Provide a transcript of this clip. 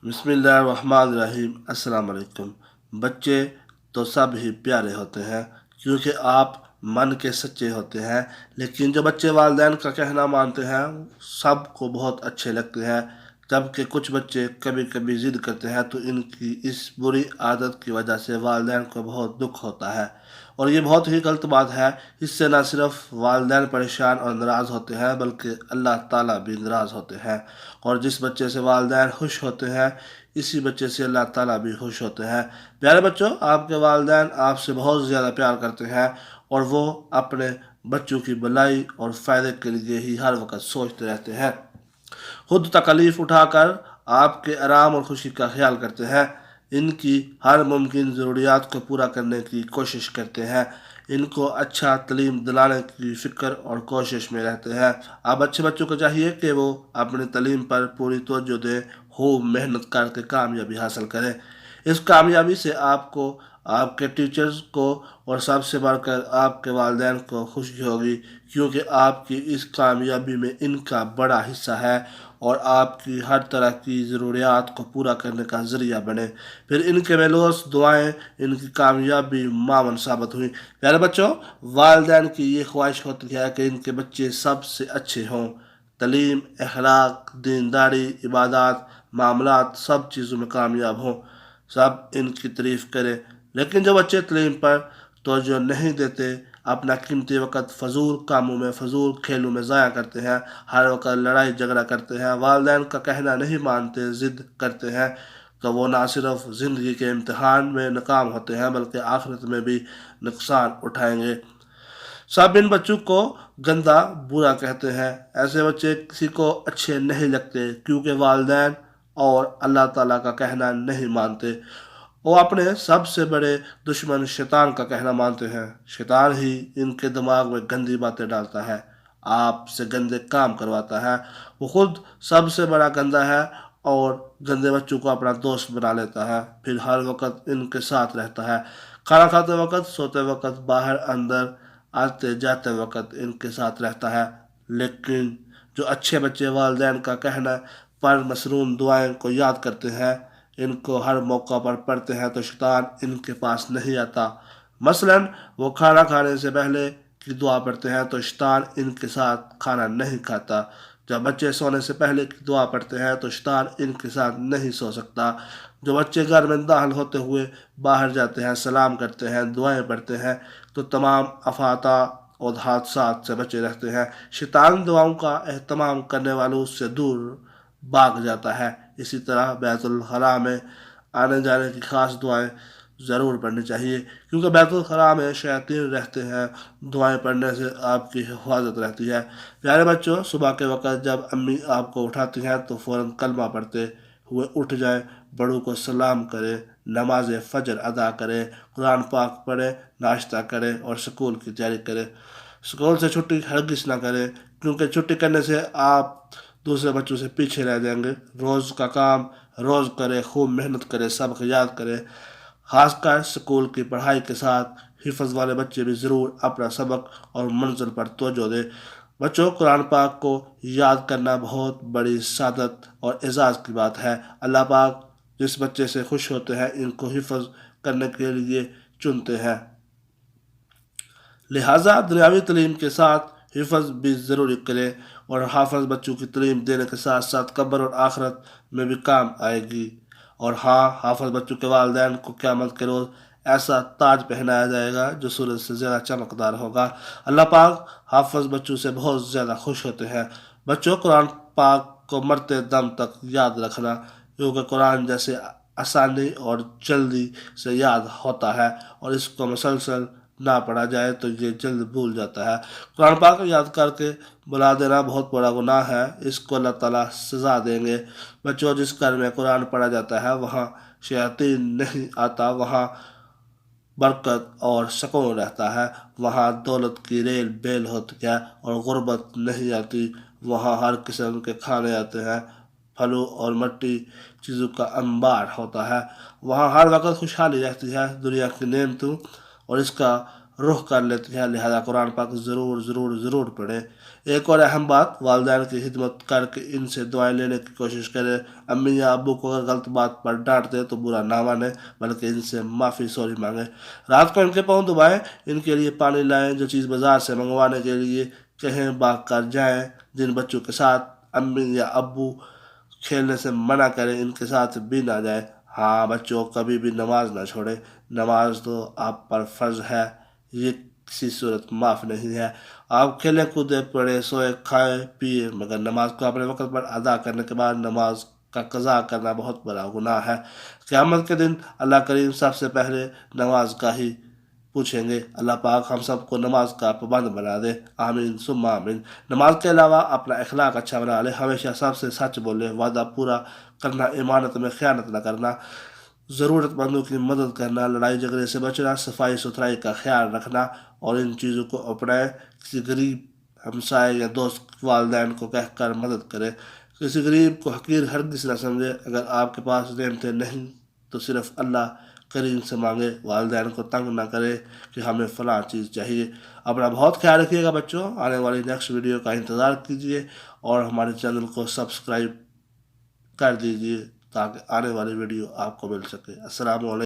بسم اللہ الرحمن الرحیم۔ السلام علیکم۔ بچے تو سب ہی پیارے ہوتے ہیں کیونکہ آپ من کے سچے ہوتے ہیں، لیکن جو بچے والدین کا کہنا مانتے ہیں سب کو بہت اچھے لگتے ہیں، جبکہ کچھ بچے کبھی کبھی ضد کرتے ہیں تو ان کی اس بری عادت کی وجہ سے والدین کو بہت دکھ ہوتا ہے، اور یہ بہت ہی غلط بات ہے۔ اس سے نہ صرف والدین پریشان اور ناراض ہوتے ہیں بلکہ اللہ تعالیٰ بھی ناراض ہوتے ہیں، اور جس بچے سے والدین خوش ہوتے ہیں اسی بچے سے اللہ تعالیٰ بھی خوش ہوتے ہیں۔ پیارے بچوں، آپ کے والدین آپ سے بہت زیادہ پیار کرتے ہیں اور وہ اپنے بچوں کی بھلائی اور فائدے کے لیے ہی ہر وقت سوچتے رہتے ہیں، خود تکلیف اٹھا کر آپ کے آرام اور خوشی کا خیال کرتے ہیں، ان کی ہر ممکن ضروریات کو پورا کرنے کی کوشش کرتے ہیں، ان کو اچھا تعلیم دلانے کی فکر اور کوشش میں رہتے ہیں۔ اب اچھے بچوں کو چاہیے کہ وہ اپنی تعلیم پر پوری توجہ دیں، خوب محنت کر کے کامیابی حاصل کریں۔ اس کامیابی سے آپ کو، آپ کے ٹیچرز کو اور سب سے بڑھ کر آپ کے والدین کو خوشی ہوگی، کیونکہ آپ کی اس کامیابی میں ان کا بڑا حصہ ہے اور آپ کی ہر طرح کی ضروریات کو پورا کرنے کا ذریعہ بنے۔ پھر ان کے ملوث دعائیں ان کی کامیابی معاون ثابت ہوئی۔ پیارے بچوں، والدین کی یہ خواہش ہوتی ہے کہ ان کے بچے سب سے اچھے ہوں، تعلیم، اخلاق، دینداری، عبادات، معاملات سب چیزوں میں کامیاب ہوں، سب ان کی تعریف کریں۔ لیکن جو بچے تعلیم پر توجہ نہیں دیتے، اپنا قیمتی وقت فضول کاموں میں، فضول کھیلوں میں ضائع کرتے ہیں، ہر وقت لڑائی جھگڑا کرتے ہیں، والدین کا کہنا نہیں مانتے، ضد کرتے ہیں، تو وہ نہ صرف زندگی کے امتحان میں ناکام ہوتے ہیں بلکہ آخرت میں بھی نقصان اٹھائیں گے۔ سب ان بچوں کو گندا، برا کہتے ہیں۔ ایسے بچے کسی کو اچھے نہیں لگتے کیونکہ والدین اور اللہ تعالیٰ کا کہنا نہیں مانتے۔ وہ اپنے سب سے بڑے دشمن شیطان کا کہنا مانتے ہیں۔ شیطان ہی ان کے دماغ میں گندی باتیں ڈالتا ہے، آپ سے گندے کام کرواتا ہے۔ وہ خود سب سے بڑا گندا ہے اور گندے بچوں کو اپنا دوست بنا لیتا ہے، پھر ہر وقت ان کے ساتھ رہتا ہے، کھانا کھاتے وقت، سوتے وقت، باہر اندر آتے جاتے وقت ان کے ساتھ رہتا ہے۔ لیکن جو اچھے بچے والدین کا کہنا پر مسنون دعائیں کو یاد کرتے ہیں، ان کو ہر موقع پر پڑھتے ہیں، تو شیطان ان کے پاس نہیں آتا۔ مثلاً وہ کھانا کھانے سے پہلے کی دعا پڑھتے ہیں تو شیطان ان کے ساتھ کھانا نہیں کھاتا۔ جب بچے سونے سے پہلے کی دعا پڑھتے ہیں تو شیطان ان کے ساتھ نہیں سو سکتا۔ جو بچے گھر میں داخل ہوتے ہوئے باہر جاتے ہیں، سلام کرتے ہیں، دعائیں پڑھتے ہیں، تو تمام افاتہ اور حادثات سے بچے رہتے ہیں۔ شیطان دعاؤں کا اہتمام کرنے والوں سے دور بھاگ جاتا ہے۔ اسی طرح بیت الخلاء میں آنے جانے کی خاص دعائیں ضرور پڑھنی چاہیے، کیونکہ بیت الخلاء میں شیاطین رہتے ہیں، دعائیں پڑھنے سے آپ کی حفاظت رہتی ہے۔ پیارے بچوں، صبح کے وقت جب امی آپ کو اٹھاتی ہیں تو فوراً کلمہ پڑھتے ہوئے اٹھ جائیں، بڑوں کو سلام کریں، نماز فجر ادا کریں، قرآن پاک پڑھیں، ناشتہ کریں اور سکول کی تیاری کریں۔ سکول سے چھٹی ہرگز نہ کریں، کیونکہ چھٹی کرنے سے آپ دوسرے بچوں سے پیچھے رہ جائیں گے۔ روز کا کام روز کریں، خوب محنت کریں، سبق یاد کریں، خاص کر سکول کی پڑھائی کے ساتھ حفظ والے بچے بھی ضرور اپنا سبق اور منزل پر توجہ دیں۔ بچوں، قرآن پاک کو یاد کرنا بہت بڑی سعادت اور اعزاز کی بات ہے۔ اللہ پاک جس بچے سے خوش ہوتے ہیں ان کو حفظ کرنے کے لیے چنتے ہیں، لہٰذا دنیاوی تعلیم کے ساتھ حفظ بھی ضروری کریں، اور حافظ بچوں کی تعلیم دینے کے ساتھ ساتھ قبر اور آخرت میں بھی کام آئے گی۔ اور ہاں، حافظ بچوں کے والدین کو قیامت کے روز ایسا تاج پہنایا جائے گا جو سورج سے زیادہ چمکدار ہوگا۔ اللہ پاک حافظ بچوں سے بہت زیادہ خوش ہوتے ہیں۔ بچوں، قرآن پاک کو مرتے دم تک یاد رکھنا، کیونکہ قرآن جیسے آسانی اور جلدی سے یاد ہوتا ہے، اور اس کو مسلسل نہ پڑھا جائے تو یہ جلد بھول جاتا ہے۔ قرآن پاک کو یاد کر کے بھلا دینا بہت بڑا گناہ ہے، اس کو اللہ تعالیٰ سزا دیں گے۔ بچوں، جس گھر میں قرآن پڑھا جاتا ہے وہاں شیاطین نہیں آتا، وہاں برکت اور سکون رہتا ہے، وہاں دولت کی ریل بیل ہوتی ہے اور غربت نہیں آتی، وہاں ہر قسم کے کھانے آتے ہیں، پھلوں اور مٹی چیزوں کا انبار ہوتا ہے، وہاں ہر وقت خوشحالی رہتی ہے۔ دنیا کی نعمتوں اور اس کا رخ کر لیتی ہیں، لہذا قرآن پاک ضرور ضرور ضرور پڑھیں۔ ایک اور اہم بات، والدین کی خدمت کر کے ان سے دعائیں لینے کی کوشش کریں۔ امی یا ابو کو اگر غلط بات پر ڈانٹ دیں تو برا نہ مانیں، بلکہ ان سے معافی سوری مانگیں۔ رات کو ان کے پاؤں دبائیں، ان کے لیے پانی لائیں، جو چیز بازار سے منگوانے کے لیے کہیں بھاگ کر جائیں۔ جن بچوں کے ساتھ امی یا ابو کھیلنے سے منع کریں، ان کے ساتھ بھی نہ جائیں۔ ہاں بچوں، کبھی بھی نماز نہ چھوڑیں، نماز تو آپ پر فرض ہے، یہ کسی صورت معاف نہیں ہے۔ آپ کھیلیں کودیں، پڑھیں سوئیں کھائیں پیئیں، مگر نماز کو اپنے وقت پر ادا کرنے کے بعد نماز کا قضا کرنا بہت بڑا گناہ ہے۔ قیامت کے دن اللہ کریم سب سے پہلے نماز کا ہی پوچھیں گے۔ اللہ پاک ہم سب کو نماز کا پابند بنا دے، آمین ثم آمین۔ نماز کے علاوہ اپنا اخلاق اچھا بنا لے، ہمیشہ سب سے سچ بولے، وعدہ پورا کرنا، امانت میں خیانت نہ کرنا، ضرورت مندوں کی مدد کرنا، لڑائی جھگڑے سے بچنا، صفائی ستھرائی کا خیال رکھنا، اور ان چیزوں کو اپنائیں۔ کسی غریب ہمسائے یا دوست والدین کو کہہ کر مدد کرے، کسی غریب کو حقیر ہرگز نہ سمجھے۔ اگر آپ کے پاس نعمتیں نہیں تو صرف اللہ کریم سے مانگے، والدین کو تنگ نہ کرے کہ ہمیں فلاں چیز چاہیے۔ اپنا بہت خیال رکھیے گا بچوں، آنے والی نیکسٹ ویڈیو کا انتظار کیجیے اور ہمارے چینل کو سبسکرائب کر دیجیے تاکہ آنے والی ویڈیو آپ کو مل سکے۔ السلام علیکم۔